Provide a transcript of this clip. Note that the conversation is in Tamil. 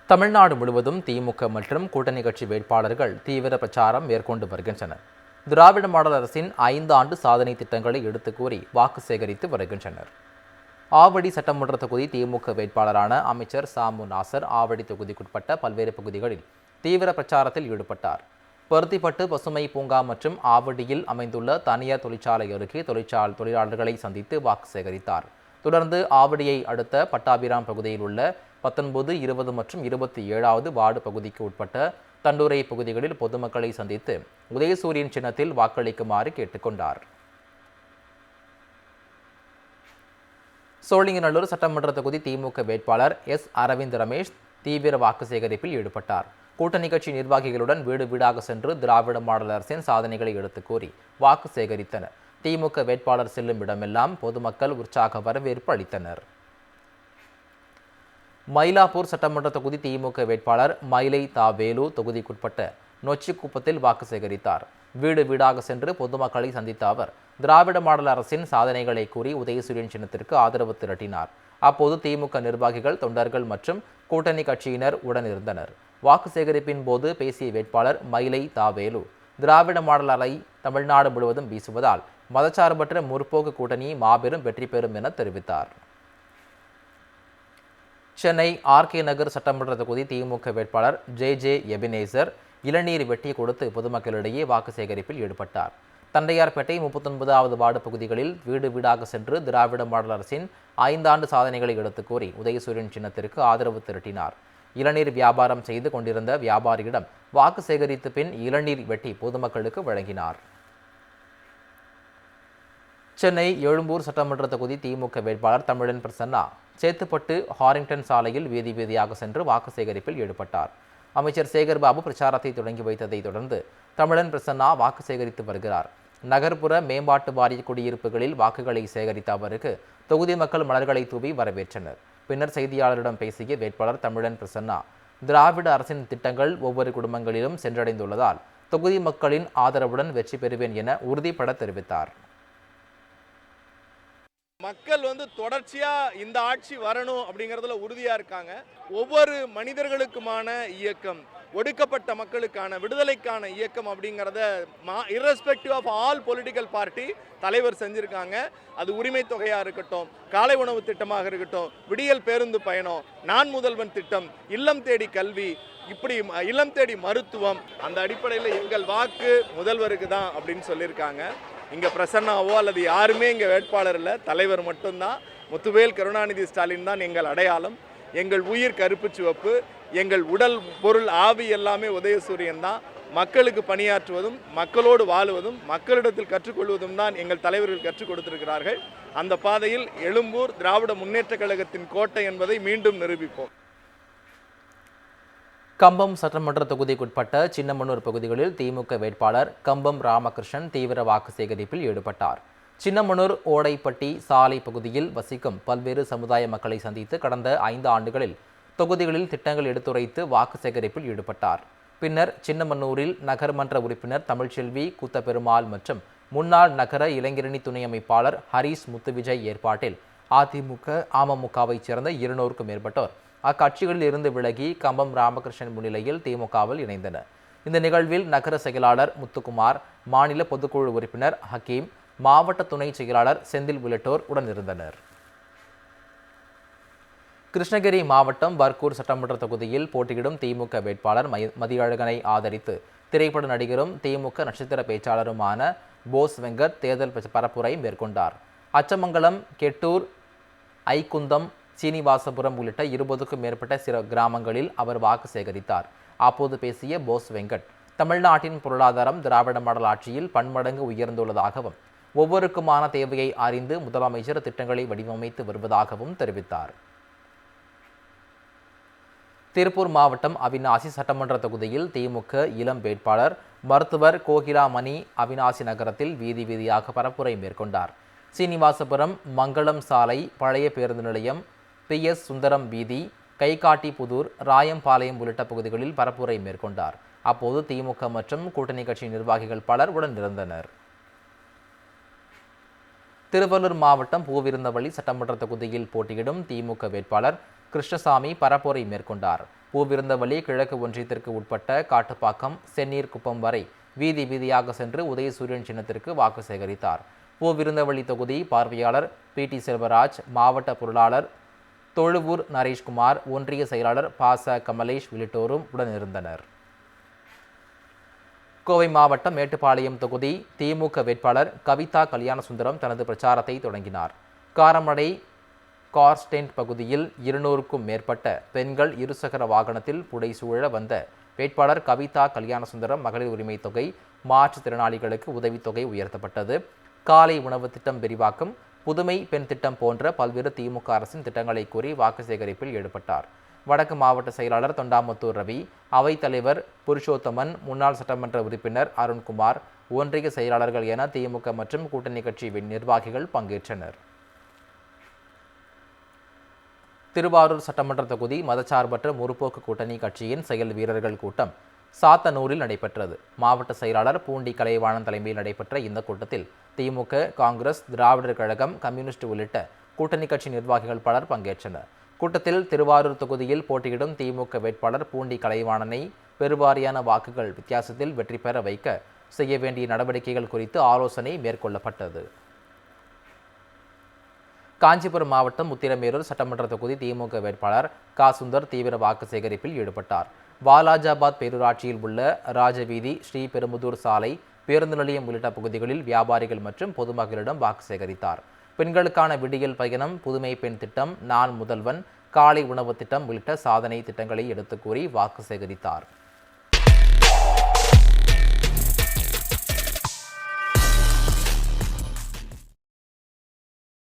தமிழ்நாடு முழுவதும் திமுக மற்றும் கூட்டணி கட்சி வேட்பாளர்கள் தீவிர பிரச்சாரம் மேற்கொண்டு வருகின்றனர். திராவிட மாடல் அரசின் 5 ஆண்டு சாதனை திட்டங்களை எடுத்துக் கூறி வாக்கு சேகரித்து வருகின்றனர். ஆவடி சட்டமன்ற தொகுதி திமுக வேட்பாளரான அமைச்சர் சாமு நாசர் ஆவடி தொகுதிக்குட்பட்ட பல்வேறு பகுதிகளில் தீவிர பிரச்சாரத்தில் ஈடுபட்டார். பருத்திப்பட்டு பசுமை பூங்கா மற்றும் ஆவடியில் அமைந்துள்ள தனியார் தொழிற்சாலை அருகே தொழிலாளர்களை சந்தித்து வாக்கு சேகரித்தார். தொடர்ந்து ஆவடியை அடுத்த பட்டாபிராம் பகுதியில் உள்ள 19, 20 மற்றும் 27வது வார்டு பகுதிக்கு உட்பட்ட தண்டூரை பகுதிகளில் பொதுமக்களை சந்தித்து உதயசூரியன் சின்னத்தில் வாக்களிக்குமாறு கேட்டுக்கொண்டார். சோழிங்கநல்லூர் சட்டமன்ற தொகுதி திமுக வேட்பாளர் எஸ். அரவிந்த் ரமேஷ் தீவிர வாக்கு சேகரிப்பில் ஈடுபட்டார். கூட்டணி கட்சி நிர்வாகிகளுடன் வீடு வீடாக சென்று திராவிட மாடல் அரசின் சாதனைகளை எடுத்துக் கூறி வாக்கு சேகரித்தனர். திமுக வேட்பாளர் செல்லும் இடமெல்லாம் பொதுமக்கள் உற்சாக வரவேற்பு அளித்தனர். மயிலாப்பூர் சட்டமன்ற தொகுதி திமுக வேட்பாளர் மயிலை தா வேலு தொகுதிக்குட்பட்ட நொச்சிக்குப்பத்தில் வாக்கு சேகரித்தார். வீடு வீடாக சென்று பொதுமக்களை சந்தித்த அவர் திராவிட மாடல் அரசின் சாதனைகளை கூறி உதயசூரியன் சின்னத்திற்கு ஆதரவு திரட்டினார். அப்போது திமுக நிர்வாகிகள், தொண்டர்கள் மற்றும் கூட்டணி கட்சியினர் உடனிருந்தனர். வாக்கு சேகரிப்பின் போது பேசிய வேட்பாளர் மயிலை தா வேலு, திராவிட மாடல் அலை தமிழ்நாடு முழுவதும் வீசுவதால் மதச்சார்பற்ற முற்போக்கு கூட்டணி மாபெரும் வெற்றி பெறும் என தெரிவித்தார். சென்னை ஆர்.கே. நகர் சட்டமன்ற தொகுதி திமுக வேட்பாளர் ஜே. எபினேசர் இளநீர் வெட்டி கொடுத்து பொதுமக்களிடையே வாக்கு சேகரிப்பில் ஈடுபட்டார். தண்டையார்பேட்டை 39வது வார்டு பகுதிகளில் வீடு வீடாக சென்று திராவிட மாடல் அரசின் 5 ஆண்டு சாதனைகளை எடுத்துக் கூறி உதயசூரியன் சின்னத்திற்கு ஆதரவு திரட்டினார். இளநீர் வியாபாரம் செய்து கொண்டிருந்த வியாபாரியிடம் வாக்கு சேகரித்த பின் இளநீர் வெட்டி பொதுமக்களுக்கு வழங்கினார். சென்னை எழும்பூர் சட்டமன்ற தொகுதி திமுக வேட்பாளர் தமிழன் பிரசன்னா சேத்துப்பட்டு ஹாரிங்டன் சாலையில் வீதி வீதியாக சென்று வாக்கு சேகரிப்பில் ஈடுபட்டார். அமைச்சர் சேகர்பாபு பிரச்சாரத்தை தொடங்கி வைத்ததை தொடர்ந்து தமிழன் பிரசன்னா வாக்கு சேகரித்து வருகிறார். நகர்ப்புற மேம்பாட்டு வாரிய குடியிருப்புகளில் வாக்குகளை சேகரித்த அவருக்கு தொகுதி மக்கள் மலர்களை தூவி வரவேற்றனர். பின்னர் செய்தியாளரிடம் பேசிய வேட்பாளர் தமிழன் பிரசன்னா, திராவிட அரசின் திட்டங்கள் ஒவ்வொரு குடும்பங்களிலும் சென்றடைந்துள்ளதால் தொகுதி மக்களின் ஆதரவுடன் வெற்றி பெறுவேன் என உறுதிபட தெரிவித்தார். மக்கள் தொடர்ச்சியா இந்த ஆட்சி வரணும் அப்படிங்கிறதுல உறுதியா இருக்காங்க. ஒவ்வொரு மனிதர்களுக்குமான இயக்கம், ஒடுக்கப்பட்ட மக்களுக்கான விடுதலைக்கான இயக்கம் அப்படிங்கிறத irrespective of all political party தலைவர் செஞ்சிருக்காங்க. அது உரிமை தொகையாக இருக்கட்டும், காலை உணவு திட்டமாக இருக்கட்டும், விடியல் பேருந்து பயணம், நான் முதல்வன் திட்டம், இல்லம் தேடி கல்வி, இப்படி இல்லம் தேடி மருத்துவம், அந்த அடிப்படையில் எங்கள் வாக்கு முதல்வருக்கு தான் அப்படின்னு சொல்லியிருக்காங்க. இங்கே பிரசன்னாவோ அல்லது யாருமே இங்கே வேட்பாளர் இல்லை, தலைவர் மட்டும்தான். முத்துவேல் கருணாநிதி ஸ்டாலின் தான் எங்கள் அடையாளம். எங்கள் உயிர் கருப்பு சிவப்பு, எங்கள் உடல் பொருள் ஆவி எல்லாமே உதயசூரியன் தான். மக்களுக்கு பணியாற்றுவதும், மக்களோடு வாழுவதும், மக்களிடத்தில் கற்றுக்கொள்வதும் தான் எங்கள் தலைவர்கள் கற்றுக் கொடுத்திருக்கிறார்கள். அந்த பாதையில் எழும்பூர் திராவிட முன்னேற்ற கழகத்தின் கோட்டை என்பதை மீண்டும் நிரூபிப்போம். கம்பம் சட்டமன்ற தொகுதிக்குட்பட்ட சின்னமனூர் பகுதிகளில் திமுக வேட்பாளர் கம்பம் ராமகிருஷ்ணன் தீவிர வாக்கு சேகரிப்பில் ஈடுபட்டார். சின்னமனூர் ஓடைப்பட்டி சாலை பகுதியில் வசிக்கும் பல்வேறு சமுதாய மக்களை சந்தித்து கடந்த 5 ஆண்டுகளில் தொகுதிகளில் திட்டங்கள் எடுத்துரைத்து வாக்கு சேகரிப்பில் ஈடுபட்டார். பின்னர் சின்னமனூரில் நகர்மன்ற உறுப்பினர் தமிழ்ச்செல்வி கூத்தப்பெருமாள் மற்றும் முன்னாள் நகர இளைஞரணி துணை அமைப்பாளர் ஹரீஷ் முத்துவிஜய் ஏற்பாட்டில் அதிமுக, அமமுகவைச் சேர்ந்த 200க்கும் மேற்பட்டோர் அக்கட்சிகளில் இருந்து விலகி கம்பம் ராமகிருஷ்ணன் முன்னிலையில் திமுகவில் இணைந்தனர். இந்த நிகழ்வில் நகர செயலாளர் முத்துக்குமார், மாநில பொதுக்குழு உறுப்பினர் ஹக்கீம், மாவட்ட துணை செயலாளர் செந்தில் உள்ளிட்டோர் உடனிருந்தனர். கிருஷ்ணகிரி மாவட்டம் பர்கூர் சட்டமன்ற தொகுதியில் போட்டியிடும் திமுக வேட்பாளர் மதியழகனை ஆதரித்து திரைப்பட நடிகரும் திமுக நட்சத்திர பேச்சாளருமான போஸ் வெங்கட் தேர்தல் பரப்புரை மேற்கொண்டார். அச்சமங்கலம், கெட்டூர், ஐக்குந்தம், சீனிவாசபுரம் உள்ளிட்ட 20க்கும் மேற்பட்ட சில கிராமங்களில் அவர் வாக்கு சேகரித்தார். அப்போது பேசிய போஸ் வெங்கட், தமிழ்நாட்டின் பொருளாதாரம் திராவிட மாடல் ஆட்சியில் பன்மடங்கு உயர்ந்துள்ளதாகவும் ஒவ்வொருக்குமான தேவையை அறிந்து முதலமைச்சர் திட்டங்களை வடிவமைத்து வருவதாகவும் தெரிவித்தார். திருப்பூர் மாவட்டம் அவிநாசி சட்டமன்ற தொகுதியில் திமுக இளம் வேட்பாளர் மருத்துவர் கோகிலாமணி அவிநாசி நகரத்தில் வீதி வீதியாக பரப்புரை மேற்கொண்டார். சீனிவாசபுரம், மங்களம் சாலை, பழைய பேருந்து நிலையம், PS சுந்தரம் வீதி, கைகாட்டி புதூர், ராயம்பாளையம் உள்ளிட்ட பகுதிகளில் பரப்புரை மேற்கொண்டார். அப்போது திமுக மற்றும் கூட்டணி கட்சி நிர்வாகிகள் பலர் உடனிருந்தனர். திருவள்ளூர் மாவட்டம் பூவிருந்தவள்ளி சட்டமன்ற தொகுதியில் போட்டியிடும் திமுக வேட்பாளர் கிருஷ்ணசாமி பரப்புரை மேற்கொண்டார். பூவிருந்தவழி கிழக்கு ஒன்றியத்திற்கு உட்பட்ட காட்டுப்பாக்கம் செந்நீர் குப்பம் வரை வீதி வீதியாக சென்று உதயசூரியன் சின்னத்திற்கு வாக்கு சேகரித்தார். பூவிருந்தவழி தொகுதி பார்வையாளர் PT செல்வராஜ், மாவட்ட பொருளாளர் தொழுவூர் நரேஷ்குமார், ஒன்றிய செயலாளர் பாச கமலேஷ் உள்ளிட்டோரும் உடனிருந்தனர். கோவை மாவட்டம் மேட்டுப்பாளையம் தொகுதி திமுக வேட்பாளர் கவிதா கல்யாணசுந்தரம் தனது பிரச்சாரத்தை தொடங்கினார். காரமடை கார்ஸ்டென்ட் பகுதியில் 200க்கும் மேற்பட்ட பெண்கள் இருசக்கர வாகனத்தில் புடைசூழ வந்த வேட்பாளர் கவிதா கல்யாணசுந்தரம் மகளிர் உரிமை தொகை, மாற்றுத்திறனாளிகளுக்கு உதவித்தொகை உயர்த்தப்பட்டது, காலை உணவு திட்டம் விரிவாக்கம், புதுமை பெண் திட்டம் போன்ற பல்வேறு திமுக அரசின் திட்டங்களை கூறி வாக்கு சேகரிப்பில் ஈடுபட்டார். வடக்கு மாவட்ட செயலாளர் தொண்டாமுத்தூர் ரவி, அவைத்தலைவர் புருஷோத்தமன், முன்னாள் சட்டமன்ற உறுப்பினர் அருண்குமார், ஒன்றிய செயலாளர்கள் என திமுக மற்றும் கூட்டணி கட்சி நிர்வாகிகள் பங்கேற்றனர். திருவாரூர் சட்டமன்ற தொகுதி மதச்சார்பற்ற முற்போக்கு கூட்டணி கட்சியின் செயல் வீரர்கள் கூட்டம் சாத்தனூரில் நடைபெற்றது. மாவட்ட செயலாளர் பூண்டி கலைவாணன் தலைமையில் நடைபெற்ற இந்த கூட்டத்தில் திமுக, காங்கிரஸ், திராவிடர் கழகம், கம்யூனிஸ்ட் உள்ளிட்ட கூட்டணி கட்சி நிர்வாகிகள் பலர் பங்கேற்றனர். கூட்டத்தில் திருவாரூர் தொகுதியில் போட்டியிடும் திமுக வேட்பாளர் பூண்டி கலைவாணனை பெருவாரியான வாக்குகள் வித்தியாசத்தில் வெற்றி பெற வைக்க செய்ய வேண்டிய நடவடிக்கைகள் குறித்து ஆலோசனை மேற்கொள்ளப்பட்டது. காஞ்சிபுரம் மாவட்டம் உத்திரமேரூர் சட்டமன்ற தொகுதி திமுக வேட்பாளர் சுந்தர் தீவிர வாக்கு சேகரிப்பில் ஈடுபட்டார். வாலாஜாபாத் பேரூராட்சியில் உள்ள ராஜவீதி, ஸ்ரீபெரும்புதூர் சாலை, பேருந்து நிலையம் உள்ளிட்ட பகுதிகளில் வியாபாரிகள் மற்றும் பொதுமக்களிடம் வாக்கு சேகரித்தார். பெண்களுக்கான விடியல் பயணம், புதுமை பெண் திட்டம், நான் முதல்வன், காலை உணவு திட்டம் உள்ளிட்ட சாதனை திட்டங்களை எடுத்துக் கூறி வாக்கு சேகரித்தார்.